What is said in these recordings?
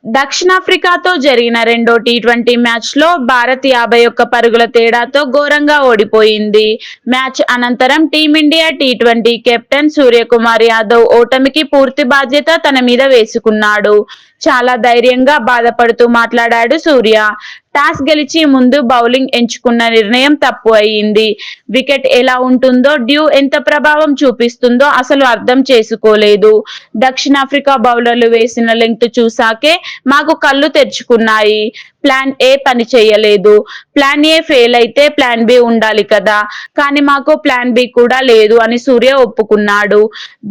దక్షిణాఫ్రికాతో జరిగిన రెండో టీ20 మ్యాచ్లో భారత్ 51 పరుగుల తేడాతో ఘోరంగా ఓడిపోయింది. మ్యాచ్ అనంతరం team India T20 captain Suryakumar Yadav ఓటమికి పూర్తి బాధ్యత తన మీద వేసుకున్నాడు. చాలా ధైర్యంగా బాధపడుతూ మాట్లాడాడు సూర్య. టాస్ గెలిచి ముందు బౌలింగ్ ఎంచుకున్న నిర్ణయం తప్పు అయింది. వికెట్ ఎలా ఉంటుందో, డ్యూ ఎంత ప్రభావం చూపిస్తుందో అసలు అర్థం చేసుకోలేదు. దక్షిణాఫ్రికా బౌలర్లు వేసిన లెంగ్త్ చూశాకే మాకు కళ్ళు తెరుచుకున్నాయి. ప్లాన్ ఏ పని చేయలేదు. ప్లాన్ ఏ ఫెయిల్ అయితే ప్లాన్ బి ఉండాలి కదా, కానీ మాకు ప్లాన్ బి కూడా లేదు అని సూర్య ఒప్పుకున్నాడు.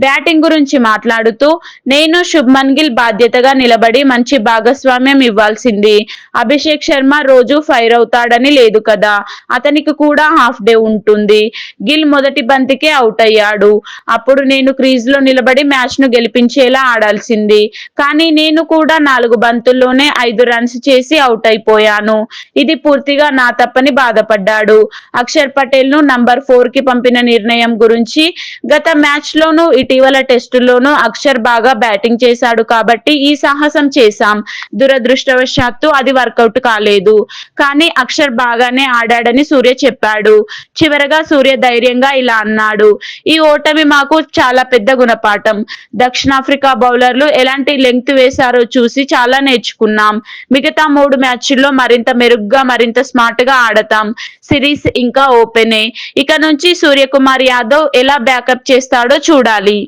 బ్యాటింగ్ గురించి మాట్లాడుతూ, నేను శుభ్మన్ గిల్ బాధ్యతగా నిలబడి మంచి భాగస్వామ్యం ఇవ్వాల్సింది. అభిషేక్ శర్మ రోజు ఫైర్ అవుతాడని లేదు కదా, అతనికి కూడా హాఫ్ డే ఉంటుంది. గిల్ మొదటి బంతికే అవుట్ అయ్యాడు. అప్పుడు నేను క్రీజ్ లో నిలబడి మ్యాచ్ ను గెలిపించేలా ఆడాల్సింది. కానీ నేను కూడా 4 బంతుల్లోనే 5 రన్స్ చేసి అవుట్ అయిపోయాను. ఇది పూర్తిగా నా తప్పని బాధపడ్డాడు. అక్షర్ పటేల్ ను నంబర్ 4 కి పంపిన నిర్ణయం గురించి, గత మ్యాచ్ లోనూ ఇటీవల టెస్టుల్లోనూ అక్షర్ బాగా బ్యాటింగ్ చేశాడు కాబట్టి ఈ సాహసం చేశాం. దురదృష్టవశాత్తు అది వర్కౌట్ కాలేదు. కానీ అక్షర్ బాగానే ఆడాడని సూర్య చెప్పాడు. చివరగా సూర్య ధైర్యంగా ఇలా అన్నాడు, ఈ ఓటమి మాకు చాలా పెద్ద గుణపాఠం. దక్షిణాఫ్రికా బౌలర్లు ఎలాంటి లెంగ్త్ వేశారో చూసి చాలా నేర్చుకున్నాం. మిగతా 3 మ్యాచ్ల్లో మరింత మెరుగ్గా, మరింత స్మార్ట్ గా ఆడతాం. సిరీస్ ఇంకా ఓపెనే. ఇక నుంచి సూర్యకుమార్ యాదవ్ ఎలా బ్యాకప్ చేస్తాడో చూడాలి.